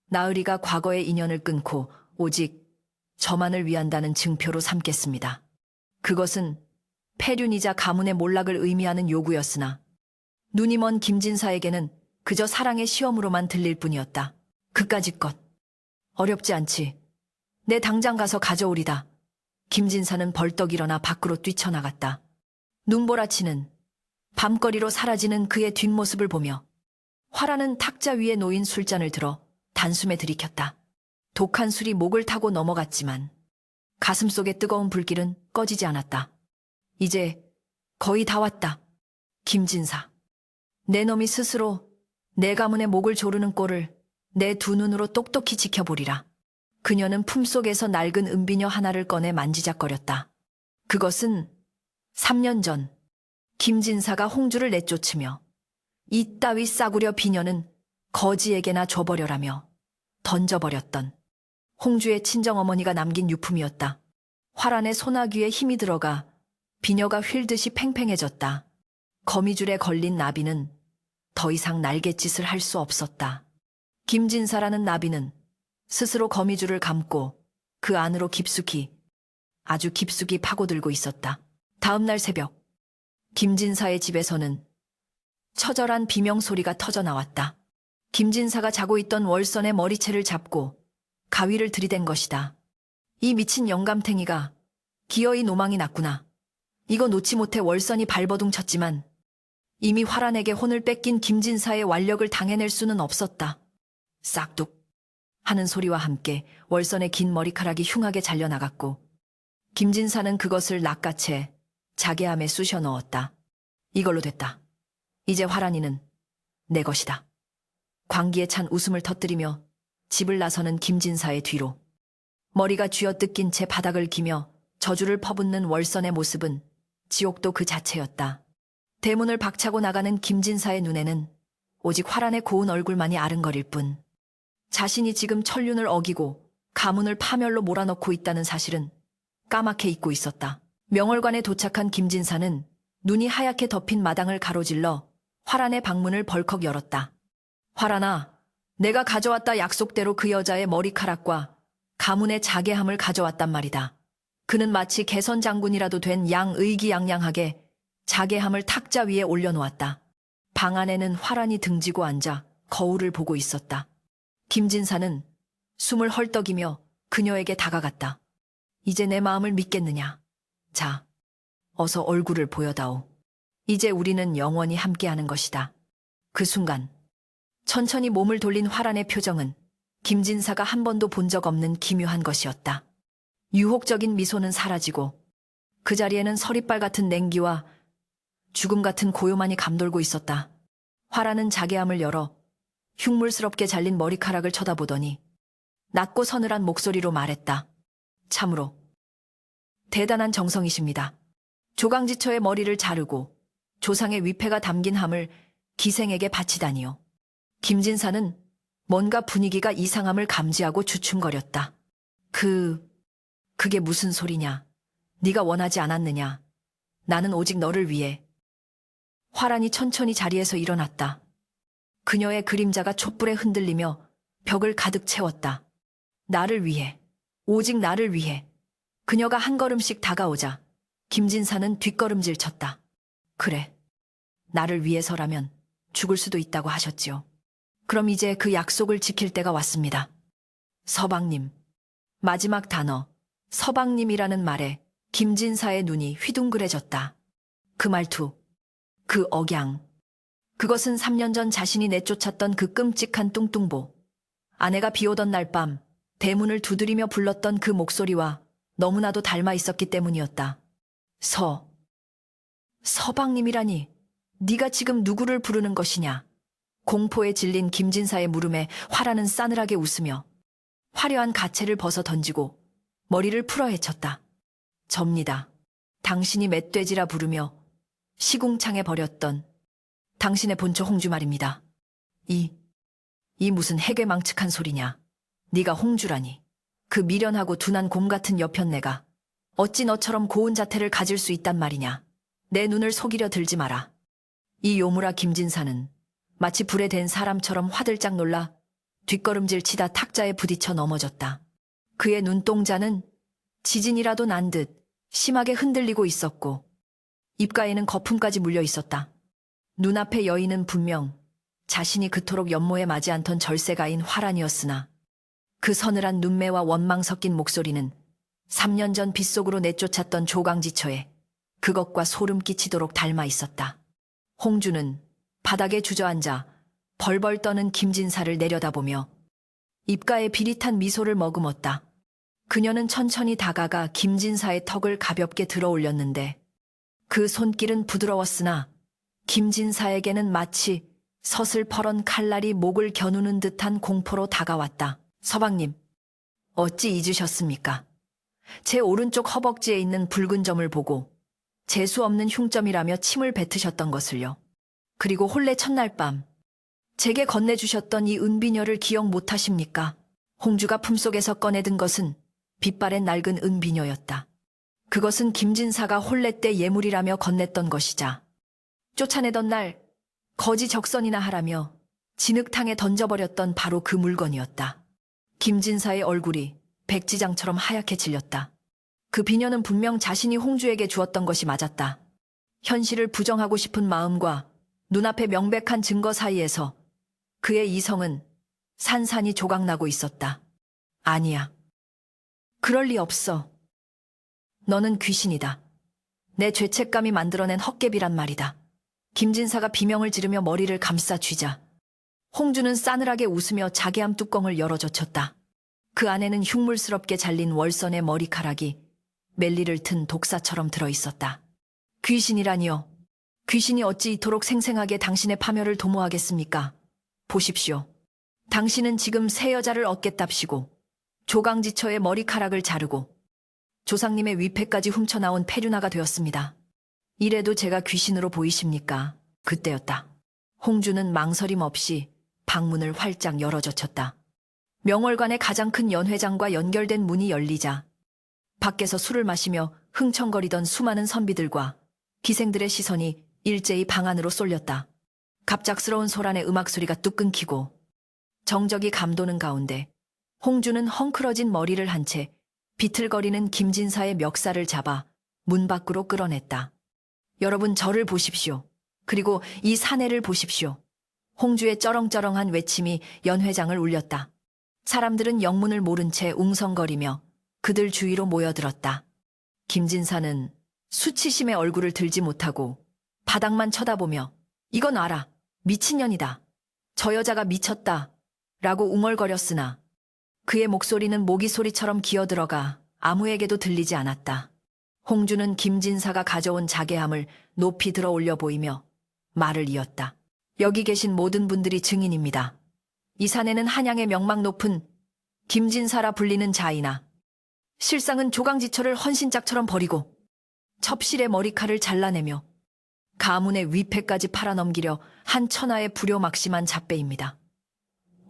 나으리가 과거의 인연을 끊고 오직 저만을 위한다는 증표로 삼겠습니다. 그것은 폐륜이자 가문의 몰락을 의미하는 요구였으나 눈이 먼 김진사에게는 그저 사랑의 시험으로만 들릴 뿐이었다. 그까짓 것 어렵지 않지. 내 당장 가서 가져오리다. 김진사는 벌떡 일어나 밖으로 뛰쳐나갔다. 눈보라치는 밤거리로 사라지는 그의 뒷모습을 보며 화라는 탁자 위에 놓인 술잔을 들어 단숨에 들이켰다. 독한 술이 목을 타고 넘어갔지만 가슴속의 뜨거운 불길은 꺼지지 않았다. 이제 거의 다 왔다. 김진사. 내 놈이 스스로 내 가문의 목을 조르는 꼴을 내 두 눈으로 똑똑히 지켜보리라. 그녀는 품속에서 낡은 은비녀 하나를 꺼내 만지작거렸다. 그것은 3년 전 김진사가 홍주를 내쫓으며 이따위 싸구려 비녀는 거지에게나 줘버려라며 던져버렸던 홍주의 친정어머니가 남긴 유품이었다. 화란의 소나귀에 힘이 들어가 비녀가 휠듯이 팽팽해졌다. 거미줄에 걸린 나비는 더 이상 날갯짓을 할 수 없었다. 김진사라는 나비는 스스로 거미줄을 감고 그 안으로 깊숙이, 아주 깊숙이 파고들고 있었다. 다음 날 새벽, 김진사의 집에서는 처절한 비명소리가 터져나왔다. 김진사가 자고 있던 월선의 머리채를 잡고 가위를 들이댄 것이다. 이 미친 영감탱이가 기어이 노망이 났구나. 이거 놓지 못해 월선이 발버둥 쳤지만 이미 화란에게 혼을 뺏긴 김진사의 완력을 당해낼 수는 없었다. 싹둑 하는 소리와 함께 월선의 긴 머리카락이 흉하게 잘려나갔고 김진사는 그것을 낚아채 자개함에 쑤셔 넣었다. 이걸로 됐다. 이제 화란이는 내 것이다. 광기에 찬 웃음을 터뜨리며 집을 나서는 김진사의 뒤로 머리가 쥐어뜯긴 채 바닥을 기며 저주를 퍼붓는 월선의 모습은 지옥도 그 자체였다. 대문을 박차고 나가는 김진사의 눈에는 오직 화란의 고운 얼굴만이 아른거릴 뿐 자신이 지금 천륜을 어기고 가문을 파멸로 몰아넣고 있다는 사실은 까맣게 잊고 있었다. 명월관에 도착한 김진사는 눈이 하얗게 덮인 마당을 가로질러 화란의 방문을 벌컥 열었다. 화란아, 내가 가져왔다. 약속대로 그 여자의 머리카락과 가문의 자개함을 가져왔단 말이다. 그는 마치 개선 장군이라도 된 양 의기양양하게 자개함을 탁자 위에 올려놓았다. 방 안에는 화란이 등지고 앉아 거울을 보고 있었다. 김진사는 숨을 헐떡이며 그녀에게 다가갔다. 이제 내 마음을 믿겠느냐? 자, 어서 얼굴을 보여다오. 이제 우리는 영원히 함께하는 것이다. 그 순간 천천히 몸을 돌린 화란의 표정은 김진사가 한 번도 본 적 없는 기묘한 것이었다. 유혹적인 미소는 사라지고 그 자리에는 서리빨 같은 냉기와 죽음 같은 고요만이 감돌고 있었다. 화란은 자개함을 열어 흉물스럽게 잘린 머리카락을 쳐다보더니 낮고 서늘한 목소리로 말했다. 참으로 대단한 정성이십니다. 조강지처의 머리를 자르고 조상의 위패가 담긴 함을 기생에게 바치다니요. 김진사는 뭔가 분위기가 이상함을 감지하고 주춤거렸다. 그게 무슨 소리냐? 네가 원하지 않았느냐? 나는 오직 너를 위해. 화란이 천천히 자리에서 일어났다. 그녀의 그림자가 촛불에 흔들리며 벽을 가득 채웠다. 나를 위해, 오직 나를 위해. 그녀가 한 걸음씩 다가오자 김진사는 뒷걸음질 쳤다. 그래, 나를 위해서라면 죽을 수도 있다고 하셨지요. 그럼 이제 그 약속을 지킬 때가 왔습니다. 서방님. 마지막 단어, 서방님이라는 말에 김진사의 눈이 휘둥그레졌다. 그 말투, 그 억양. 그것은 3년 전 자신이 내쫓았던 그 끔찍한 뚱뚱보. 아내가 비오던 날 밤 대문을 두드리며 불렀던 그 목소리와 너무나도 닮아 있었기 때문이었다. 서방님이라니, 네가 지금 누구를 부르는 것이냐? 공포에 질린 김진사의 물음에 화라는 싸늘하게 웃으며 화려한 가채를 벗어 던지고 머리를 풀어 헤쳤다. 접니다. 당신이 멧돼지라 부르며 시궁창에 버렸던 당신의 본처 홍주 말입니다. 이 무슨 해괴망측한 소리냐? 네가 홍주라니. 그 미련하고 둔한 곰 같은 여편네가 어찌 너처럼 고운 자태를 가질 수 있단 말이냐? 내 눈을 속이려 들지 마라. 이 요무라 김진사는 마치 불에 댄 사람처럼 화들짝 놀라 뒷걸음질 치다 탁자에 부딪혀 넘어졌다. 그의 눈동자는 지진이라도 난 듯 심하게 흔들리고 있었고 입가에는 거품까지 물려 있었다. 눈앞의 여인은 분명 자신이 그토록 연모에 맞이 않던 절세가인 화란이었으나 그 서늘한 눈매와 원망 섞인 목소리는 3년 전 빗속으로 내쫓았던 조강지처에 그것과 소름 끼치도록 닮아 있었다. 홍주는 바닥에 주저앉아 벌벌 떠는 김진사를 내려다보며 입가에 비릿한 미소를 머금었다. 그녀는 천천히 다가가 김진사의 턱을 가볍게 들어 올렸는데 그 손길은 부드러웠으나 김진사에게는 마치 서슬퍼런 칼날이 목을 겨누는 듯한 공포로 다가왔다. 서방님, 어찌 잊으셨습니까? 제 오른쪽 허벅지에 있는 붉은 점을 보고 재수 없는 흉점이라며 침을 뱉으셨던 것을요. 그리고 혼례 첫날 밤 제게 건네주셨던 이 은비녀를 기억 못하십니까? 홍주가 품속에서 꺼내든 것은 빛바랜 낡은 은비녀였다. 그것은 김진사가 혼례 때 예물이라며 건넸던 것이자 쫓아내던 날 거지 적선이나 하라며 진흙탕에 던져버렸던 바로 그 물건이었다. 김진사의 얼굴이 백지장처럼 하얗게 질렸다. 그 비녀는 분명 자신이 홍주에게 주었던 것이 맞았다. 현실을 부정하고 싶은 마음과 눈앞의 명백한 증거 사이에서 그의 이성은 산산이 조각나고 있었다. 아니야. 그럴 리 없어. 너는 귀신이다. 내 죄책감이 만들어낸 헛개비란 말이다. 김진사가 비명을 지르며 머리를 감싸 쥐자 홍주는 싸늘하게 웃으며 자개함 뚜껑을 열어젖혔다. 그 안에는 흉물스럽게 잘린 월선의 머리카락이 멜리를 튼 독사처럼 들어있었다. 귀신이라니요. 귀신이 어찌 이토록 생생하게 당신의 파멸을 도모하겠습니까? 보십시오. 당신은 지금 새 여자를 얻겠답시고 조강지처의 머리카락을 자르고 조상님의 위패까지 훔쳐나온 폐륜아가 되었습니다. 이래도 제가 귀신으로 보이십니까? 그때였다. 홍주는 망설임 없이 방문을 활짝 열어젖혔다. 명월관의 가장 큰 연회장과 연결된 문이 열리자 밖에서 술을 마시며 흥청거리던 수많은 선비들과 기생들의 시선이 일제히 방 안으로 쏠렸다. 갑작스러운 소란의 음악소리가 뚝 끊기고 정적이 감도는 가운데 홍주는 헝클어진 머리를 한 채 비틀거리는 김진사의 멱살을 잡아 문 밖으로 끌어냈다. 여러분, 저를 보십시오. 그리고 이 사내를 보십시오. 홍주의 쩌렁쩌렁한 외침이 연회장을 울렸다. 사람들은 영문을 모른 채 웅성거리며 그들 주위로 모여들었다. 김진사는 수치심의 얼굴을 들지 못하고 바닥만 쳐다보며 이건 알아. 미친년이다. 저 여자가 미쳤다. 라고 웅얼거렸으나 그의 목소리는 모기 소리처럼 기어들어가 아무에게도 들리지 않았다. 홍주는 김진사가 가져온 자개함을 높이 들어 올려 보이며 말을 이었다. 여기 계신 모든 분들이 증인입니다. 이 사내는 한양의 명망 높은 김진사라 불리는 자이나 실상은 조강지처를 헌신짝처럼 버리고 첩실의 머리칼을 잘라내며 가문의 위패까지 팔아넘기려 한 천하의 불효막심한 잡배입니다.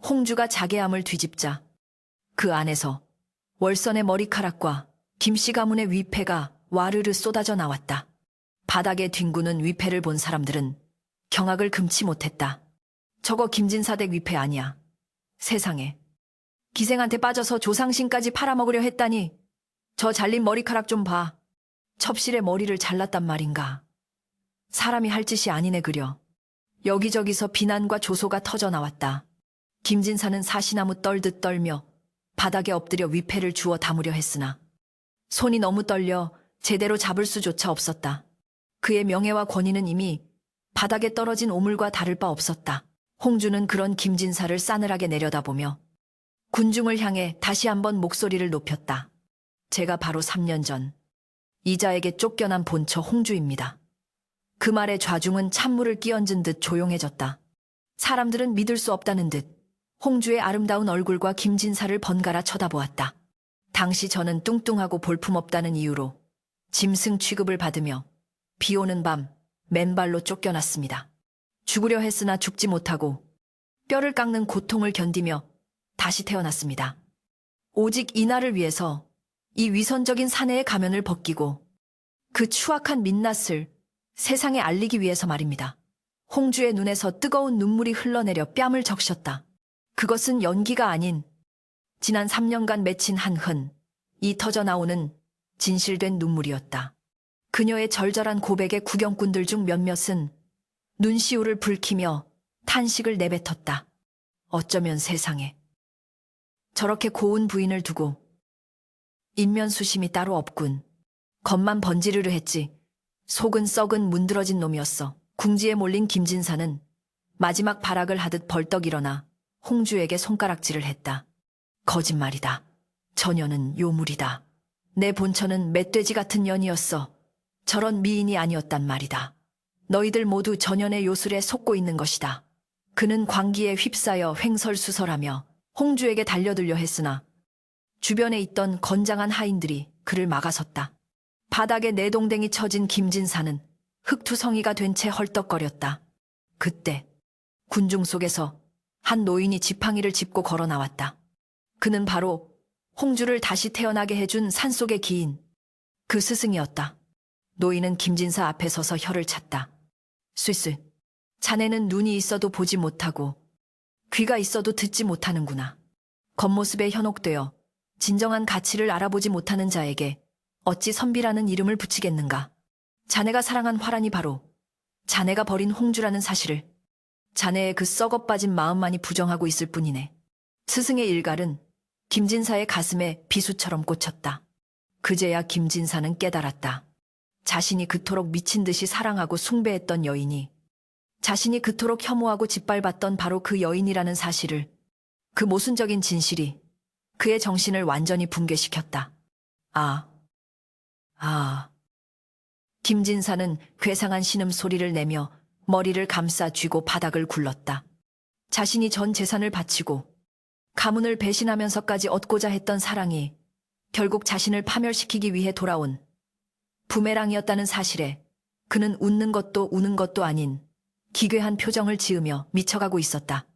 홍주가 자개함을 뒤집자 그 안에서 월선의 머리카락과 김씨 가문의 위패가 와르르 쏟아져 나왔다. 바닥에 뒹구는 위패를 본 사람들은 경악을 금치 못했다. 저거 김진사댁 위패 아니야. 세상에. 기생한테 빠져서 조상신까지 팔아먹으려 했다니. 저 잘린 머리카락 좀 봐. 첩실의 머리를 잘랐단 말인가. 사람이 할 짓이 아니네 그려. 여기저기서 비난과 조소가 터져 나왔다. 김진사는 사시나무 떨듯 떨며 바닥에 엎드려 위패를 주워 담으려 했으나 손이 너무 떨려 제대로 잡을 수조차 없었다. 그의 명예와 권위는 이미 바닥에 떨어진 오물과 다를 바 없었다. 홍주는 그런 김진사를 싸늘하게 내려다보며 군중을 향해 다시 한번 목소리를 높였다. 제가 바로 3년 전 이자에게 쫓겨난 본처 홍주입니다. 그 말에 좌중은 찬물을 끼얹은 듯 조용해졌다. 사람들은 믿을 수 없다는 듯 홍주의 아름다운 얼굴과 김진사를 번갈아 쳐다보았다. 당시 저는 뚱뚱하고 볼품없다는 이유로 짐승 취급을 받으며 비오는 밤 맨발로 쫓겨났습니다. 죽으려 했으나 죽지 못하고 뼈를 깎는 고통을 견디며 다시 태어났습니다. 오직 이날을 위해서 이 위선적인 사내의 가면을 벗기고 그 추악한 민낯을 세상에 알리기 위해서 말입니다. 홍주의 눈에서 뜨거운 눈물이 흘러내려 뺨을 적셨다. 그것은 연기가 아닌 지난 3년간 맺힌 한흔이 터져나오는 진실된 눈물이었다. 그녀의 절절한 고백에 구경꾼들 중 몇몇은 눈시울을 붉히며 탄식을 내뱉었다. 어쩌면 세상에 저렇게 고운 부인을 두고 인면수심이 따로 없군. 겉만 번지르르 했지 속은 썩은 문드러진 놈이었어. 궁지에 몰린 김진사는 마지막 발악을 하듯 벌떡 일어나 홍주에게 손가락질을 했다. 거짓말이다. 저녀는 요물이다. 내 본처는 멧돼지 같은 년이었어. 저런 미인이 아니었단 말이다. 너희들 모두 저년의 요술에 속고 있는 것이다. 그는 광기에 휩싸여 횡설수설하며 홍주에게 달려들려 했으나 주변에 있던 건장한 하인들이 그를 막아섰다. 바닥에 내동댕이 쳐진 김진사는 흙투성이가 된 채 헐떡거렸다. 그때 군중 속에서 한 노인이 지팡이를 짚고 걸어 나왔다. 그는 바로 홍주를 다시 태어나게 해준 산속의 기인, 그 스승이었다. 노인은 김진사 앞에 서서 혀를 찼다. 쇠쇠, 자네는 눈이 있어도 보지 못하고 귀가 있어도 듣지 못하는구나. 겉모습에 현혹되어 진정한 가치를 알아보지 못하는 자에게 어찌 선비라는 이름을 붙이겠는가. 자네가 사랑한 화란이 바로 자네가 버린 홍주라는 사실을 자네의 그 썩어빠진 마음만이 부정하고 있을 뿐이네. 스승의 일갈은 김진사의 가슴에 비수처럼 꽂혔다. 그제야 김진사는 깨달았다. 자신이 그토록 미친 듯이 사랑하고 숭배했던 여인이 자신이 그토록 혐오하고 짓밟았던 바로 그 여인이라는 사실을, 그 모순적인 진실이 그의 정신을 완전히 붕괴시켰다. 김진사는 괴상한 신음소리를 내며 머리를 감싸 쥐고 바닥을 굴렀다. 자신이 전 재산을 바치고 가문을 배신하면서까지 얻고자 했던 사랑이 결국 자신을 파멸시키기 위해 돌아온 부메랑이었다는 사실에 그는 웃는 것도 우는 것도 아닌 기괴한 표정을 지으며 미쳐가고 있었다.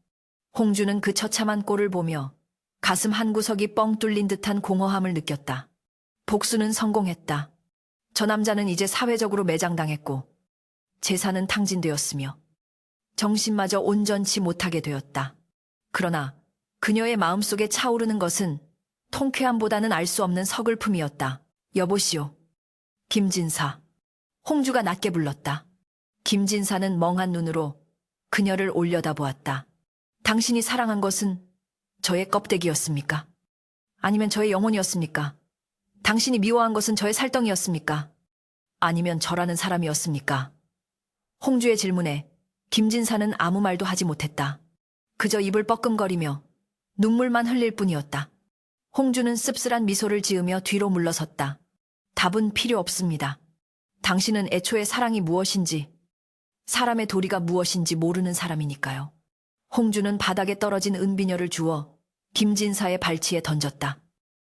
홍주는 그 처참한 꼴을 보며 가슴 한구석이 뻥 뚫린 듯한 공허함을 느꼈다. 복수는 성공했다. 저 남자는 이제 사회적으로 매장당했고 재산은 탕진되었으며 정신마저 온전치 못하게 되었다. 그러나 그녀의 마음속에 차오르는 것은 통쾌함보다는 알 수 없는 서글픔이었다. 여보시오. 김진사. 홍주가 낮게 불렀다. 김진사는 멍한 눈으로 그녀를 올려다보았다. 당신이 사랑한 것은 저의 껍데기였습니까? 아니면 저의 영혼이었습니까? 당신이 미워한 것은 저의 살덩이였습니까? 아니면 저라는 사람이었습니까? 홍주의 질문에 김진사는 아무 말도 하지 못했다. 그저 입을 뻐끔거리며 눈물만 흘릴 뿐이었다. 홍주는 씁쓸한 미소를 지으며 뒤로 물러섰다. 답은 필요 없습니다. 당신은 애초에 사랑이 무엇인지, 사람의 도리가 무엇인지 모르는 사람이니까요. 홍주는 바닥에 떨어진 은비녀를 주워 김진사의 발치에 던졌다.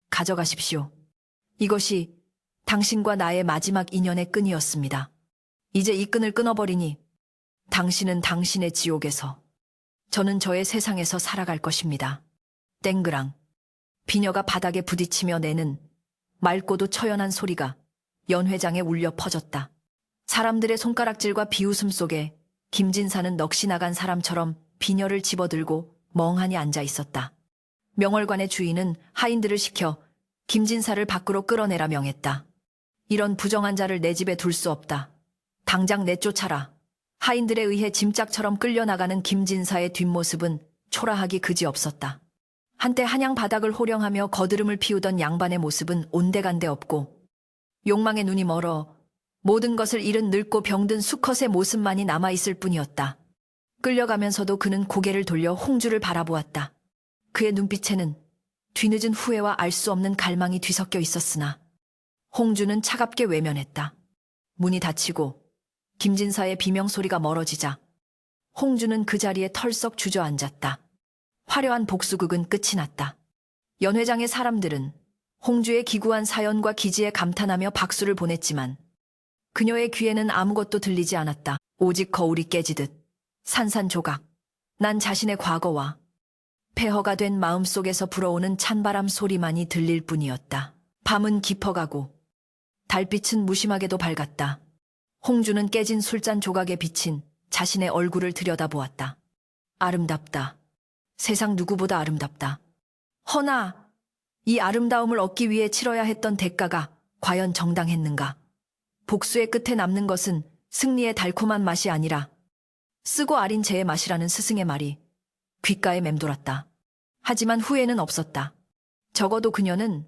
가져가십시오. 이것이 당신과 나의 마지막 인연의 끈이었습니다. 이제 이 끈을 끊어버리니 당신은 당신의 지옥에서, 저는 저의 세상에서 살아갈 것입니다. 땡그랑. 비녀가 바닥에 부딪히며 내는 맑고도 처연한 소리가 연회장에 울려 퍼졌다. 사람들의 손가락질과 비웃음 속에 김진사는 넋이 나간 사람처럼 비녀를 집어들고 멍하니 앉아 있었다. 명월관의 주인은 하인들을 시켜 김진사를 밖으로 끌어내라 명했다. 이런 부정한 자를 내 집에 둘 수 없다. 당장 내쫓아라. 하인들에 의해 짐짝처럼 끌려나가는 김진사의 뒷모습은 초라하기 그지없었다. 한때 한양 바닥을 호령하며 거드름을 피우던 양반의 모습은 온데간데 없고 욕망의 눈이 멀어 모든 것을 잃은 늙고 병든 수컷의 모습만이 남아있을 뿐이었다. 끌려가면서도 그는 고개를 돌려 홍주를 바라보았다. 그의 눈빛에는 뒤늦은 후회와 알 수 없는 갈망이 뒤섞여 있었으나 홍주는 차갑게 외면했다. 문이 닫히고 김진사의 비명소리가 멀어지자 홍주는 그 자리에 털썩 주저앉았다. 화려한 복수극은 끝이 났다. 연회장의 사람들은 홍주의 기구한 사연과 기지에 감탄하며 박수를 보냈지만 그녀의 귀에는 아무것도 들리지 않았다. 오직 거울이 깨지듯 산산조각 난 자신의 과거와 폐허가 된 마음속에서 불어오는 찬바람 소리만이 들릴 뿐이었다. 밤은 깊어가고 달빛은 무심하게도 밝았다. 홍주는 깨진 술잔 조각에 비친 자신의 얼굴을 들여다보았다. 아름답다. 세상 누구보다 아름답다. 허나 이 아름다움을 얻기 위해 치러야 했던 대가가 과연 정당했는가? 복수의 끝에 남는 것은 승리의 달콤한 맛이 아니라 쓰고 아린 재의 맛이라는 스승의 말이 귓가에 맴돌았다. 하지만 후회는 없었다. 적어도 그녀는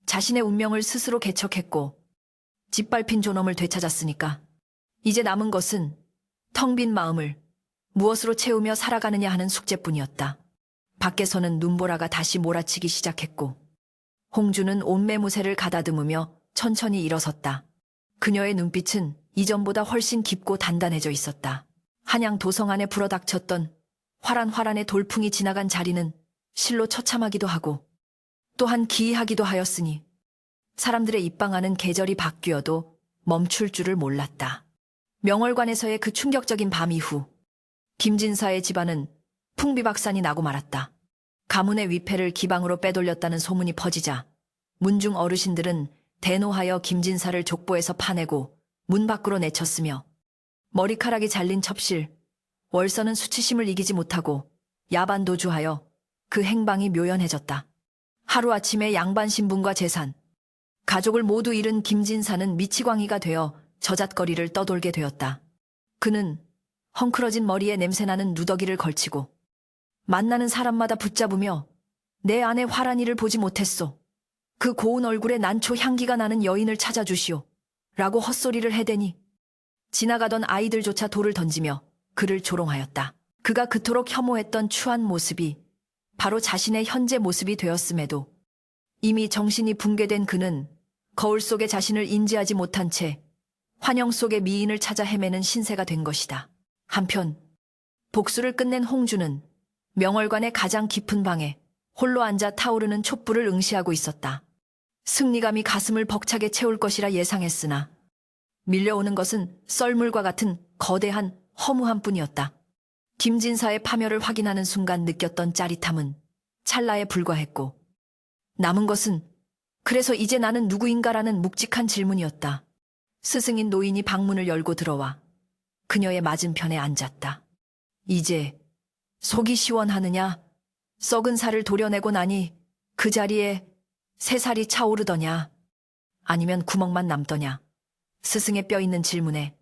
자신의 운명을 스스로 개척했고 짓밟힌 존엄을 되찾았으니까 이제 남은 것은 텅 빈 마음을 무엇으로 채우며 살아가느냐 하는 숙제뿐이었다. 밖에서는 눈보라가 다시 몰아치기 시작했고 홍주는 옷매무새를 가다듬으며 천천히 일어섰다. 그녀의 눈빛은 이전보다 훨씬 깊고 단단해져 있었다. 한양 도성 안에 불어닥쳤던 화란화란의 돌풍이 지나간 자리는 실로 처참하기도 하고 또한 기이하기도 하였으니 사람들의 입방아는 계절이 바뀌어도 멈출 줄을 몰랐다. 명월관에서의 그 충격적인 밤 이후 김진사의 집안은 풍비박산이 나고 말았다. 가문의 위패를 기방으로 빼돌렸다는 소문이 퍼지자 문중 어르신들은 대노하여 김진사를 족보에서 파내고 문 밖으로 내쳤으며 머리카락이 잘린 첩실, 월서는 수치심을 이기지 못하고 야반도주하여 그 행방이 묘연해졌다. 하루아침에 양반 신분과 재산, 가족을 모두 잃은 김진사는 미치광이가 되어 저잣거리를 떠돌게 되었다. 그는 헝클어진 머리에 냄새나는 누더기를 걸치고 만나는 사람마다 붙잡으며 내 안에 화란이를 보지 못했소. 그 고운 얼굴에 난초 향기가 나는 여인을 찾아주시오. 라고 헛소리를 해대니 지나가던 아이들조차 돌을 던지며 그를 조롱하였다. 그가 그토록 혐오했던 추한 모습이 바로 자신의 현재 모습이 되었음에도 이미 정신이 붕괴된 그는 거울 속에 자신을 인지하지 못한 채 환영 속의 미인을 찾아 헤매는 신세가 된 것이다. 한편 복수를 끝낸 홍주는 명월관의 가장 깊은 방에 홀로 앉아 타오르는 촛불을 응시하고 있었다. 승리감이 가슴을 벅차게 채울 것이라 예상했으나 밀려오는 것은 썰물과 같은 거대한 허무함 뿐이었다. 김진사의 파멸을 확인하는 순간 느꼈던 짜릿함은 찰나에 불과했고 남은 것은 그래서 이제 나는 누구인가라는 묵직한 질문이었다. 스승인 노인이 방문을 열고 들어와 그녀의 맞은편에 앉았다. 이제 속이 시원하느냐? 썩은 살을 도려내고 나니 그 자리에 새 살이 차오르더냐? 아니면 구멍만 남더냐? 스승의 뼈 있는 질문에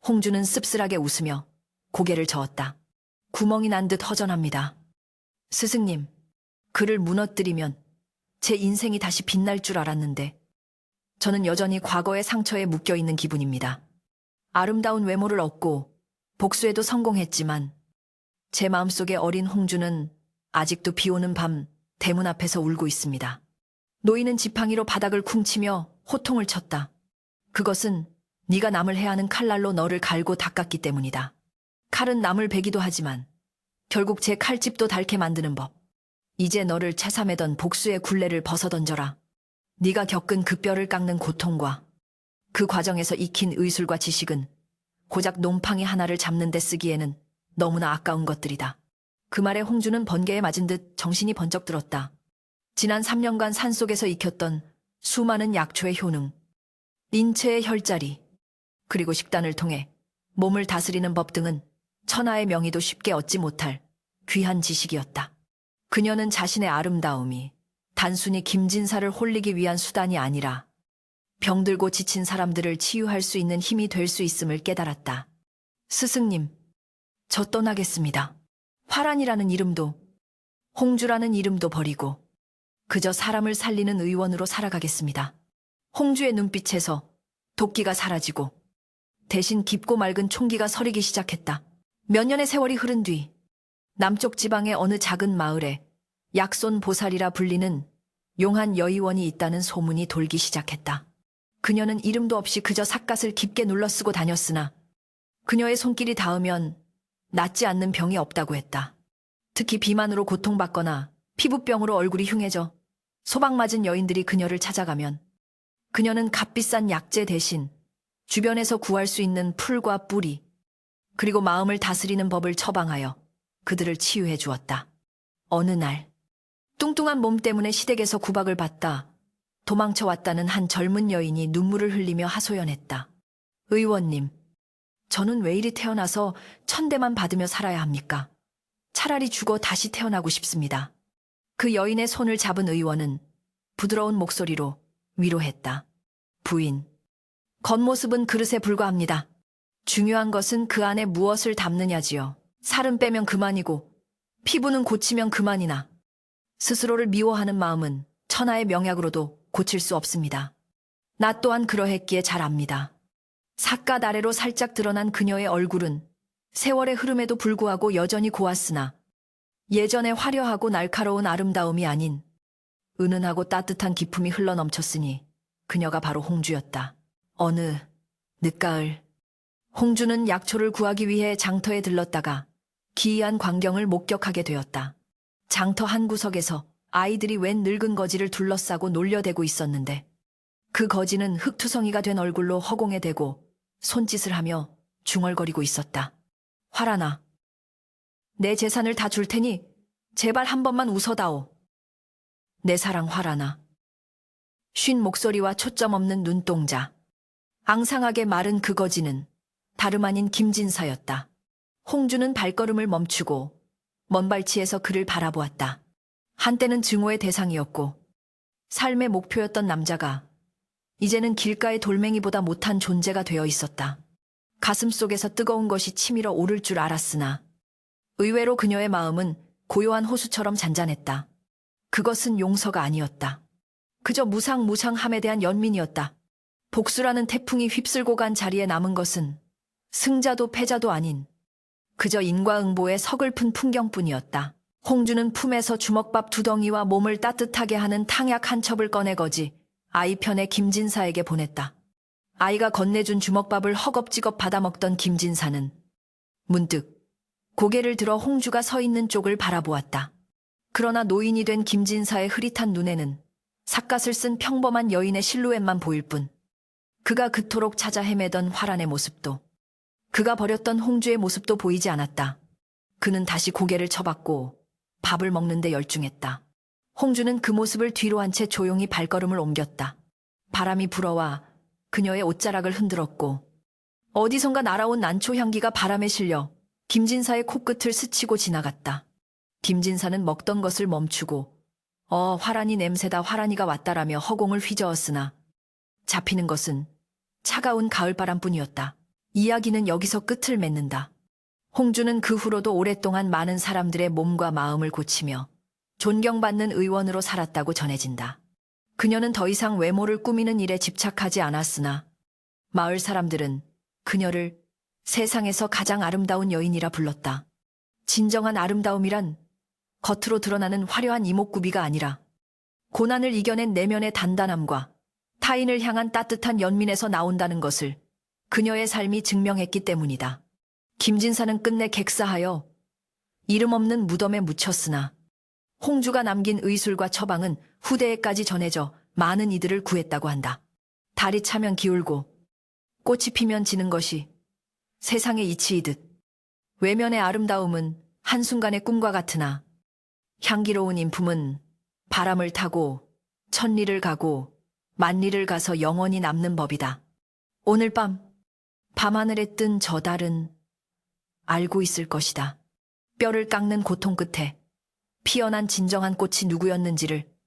홍주는 씁쓸하게 웃으며 고개를 저었다. 구멍이 난 듯 허전합니다. 스승님, 그를 무너뜨리면 제 인생이 다시 빛날 줄 알았는데 저는 여전히 과거의 상처에 묶여있는 기분입니다. 아름다운 외모를 얻고 복수에도 성공했지만 제 마음속의 어린 홍주는 아직도 비오는 밤 대문 앞에서 울고 있습니다. 노인은 지팡이로 바닥을 쿵치며 호통을 쳤다. 그것은 네가 남을 해하는 칼날로 너를 갈고 닦았기 때문이다. 칼은 남을 베기도 하지만 결국 제 칼집도 닳게 만드는 법. 이제 너를 채삼매던 복수의 굴레를 벗어던져라. 네가 겪은 그 뼈를 깎는 고통과 그 과정에서 익힌 의술과 지식은 고작 놈팡이 하나를 잡는 데 쓰기에는 너무나 아까운 것들이다. 그 말에 홍주는 번개에 맞은 듯 정신이 번쩍 들었다. 지난 3년간 산속에서 익혔던 수많은 약초의 효능, 인체의 혈자리, 그리고 식단을 통해 몸을 다스리는 법 등은 천하의 명의도 쉽게 얻지 못할 귀한 지식이었다. 그녀는 자신의 아름다움이 단순히 김진사를 홀리기 위한 수단이 아니라 병들고 지친 사람들을 치유할 수 있는 힘이 될 수 있음을 깨달았다. 스승님, 저 떠나겠습니다. 화란이라는 이름도 홍주라는 이름도 버리고 그저 사람을 살리는 의원으로 살아가겠습니다. 홍주의 눈빛에서 도끼가 사라지고 대신 깊고 맑은 총기가 서리기 시작했다. 몇 년의 세월이 흐른 뒤 남쪽 지방의 어느 작은 마을에 약손 보살이라 불리는 용한 여의원이 있다는 소문이 돌기 시작했다. 그녀는 이름도 없이 그저 삿갓을 깊게 눌러쓰고 다녔으나 그녀의 손길이 닿으면 낫지 않는 병이 없다고 했다. 특히 비만으로 고통받거나 피부병으로 얼굴이 흉해져 소방 맞은 여인들이 그녀를 찾아가면 그녀는 값비싼 약재 대신 주변에서 구할 수 있는 풀과 뿌리, 그리고 마음을 다스리는 법을 처방하여 그들을 치유해 주었다. 어느 날, 뚱뚱한 몸 때문에 시댁에서 구박을 받다 도망쳐 왔다는 한 젊은 여인이 눈물을 흘리며 하소연했다. 의원님, 저는 왜 이리 태어나서 천대만 받으며 살아야 합니까? 차라리 죽어 다시 태어나고 싶습니다. 그 여인의 손을 잡은 의원은 부드러운 목소리로 위로했다. 부인, 겉모습은 그릇에 불과합니다. 중요한 것은 그 안에 무엇을 담느냐지요. 살은 빼면 그만이고 피부는 고치면 그만이나 스스로를 미워하는 마음은 천하의 명약으로도 고칠 수 없습니다. 나 또한 그러했기에 잘 압니다. 삿갓 아래로 살짝 드러난 그녀의 얼굴은 세월의 흐름에도 불구하고 여전히 고왔으나 예전의 화려하고 날카로운 아름다움이 아닌 은은하고 따뜻한 기품이 흘러넘쳤으니 그녀가 바로 홍주였다. 어느 늦가을, 홍주는 약초를 구하기 위해 장터에 들렀다가 기이한 광경을 목격하게 되었다. 장터 한 구석에서 아이들이 웬 늙은 거지를 둘러싸고 놀려대고 있었는데 그 거지는 흙투성이가 된 얼굴로 허공에 대고 손짓을 하며 중얼거리고 있었다. 화라나, 내 재산을 다 줄 테니 제발 한 번만 웃어다오. 내 사랑 화라나. 쉰 목소리와 초점 없는 눈동자, 앙상하게 마른 그 거지는 다름 아닌 김진사였다. 홍주는 발걸음을 멈추고 먼 발치에서 그를 바라보았다. 한때는 증오의 대상이었고 삶의 목표였던 남자가 이제는 길가의 돌멩이보다 못한 존재가 되어 있었다. 가슴 속에서 뜨거운 것이 치밀어 오를 줄 알았으나 의외로 그녀의 마음은 고요한 호수처럼 잔잔했다. 그것은 용서가 아니었다. 그저 무상무상함에 대한 연민이었다. 복수라는 태풍이 휩쓸고 간 자리에 남은 것은 승자도 패자도 아닌 그저 인과응보의 서글픈 풍경뿐이었다. 홍주는 품에서 주먹밥 두 덩이와 몸을 따뜻하게 하는 탕약 한 첩을 꺼내 거지 아이 편에 김진사에게 보냈다. 아이가 건네준 주먹밥을 허겁지겁 받아먹던 김진사는 문득 고개를 들어 홍주가 서 있는 쪽을 바라보았다. 그러나 노인이 된 김진사의 흐릿한 눈에는 삿갓을 쓴 평범한 여인의 실루엣만 보일 뿐 그가 그토록 찾아 헤매던 화란의 모습도 그가 버렸던 홍주의 모습도 보이지 않았다. 그는 다시 고개를 쳐박고 밥을 먹는데 열중했다. 홍주는 그 모습을 뒤로 한 채 조용히 발걸음을 옮겼다. 바람이 불어와 그녀의 옷자락을 흔들었고 어디선가 날아온 난초 향기가 바람에 실려 김진사의 코끝을 스치고 지나갔다. 김진사는 먹던 것을 멈추고 화란이 냄새다, 화란이가 왔다라며 허공을 휘저었으나 잡히는 것은 차가운 가을바람뿐이었다. 이야기는 여기서 끝을 맺는다. 홍주는 그 후로도 오랫동안 많은 사람들의 몸과 마음을 고치며 존경받는 의원으로 살았다고 전해진다. 그녀는 더 이상 외모를 꾸미는 일에 집착하지 않았으나 마을 사람들은 그녀를 세상에서 가장 아름다운 여인이라 불렀다. 진정한 아름다움이란 겉으로 드러나는 화려한 이목구비가 아니라 고난을 이겨낸 내면의 단단함과 타인을 향한 따뜻한 연민에서 나온다는 것을 그녀의 삶이 증명했기 때문이다. 김진사는 끝내 객사하여 이름 없는 무덤에 묻혔으나 홍주가 남긴 의술과 처방은 후대에까지 전해져 많은 이들을 구했다고 한다. 달이 차면 기울고 꽃이 피면 지는 것이 세상의 이치이듯 외면의 아름다움은 한순간의 꿈과 같으나 향기로운 인품은 바람을 타고 천리를 가고 만리를 가서 영원히 남는 법이다. 오늘 밤하늘에 뜬 저 달은 알고 있을 것이다. 뼈를 깎는 고통 끝에 피어난 진정한 꽃이 누구였는지를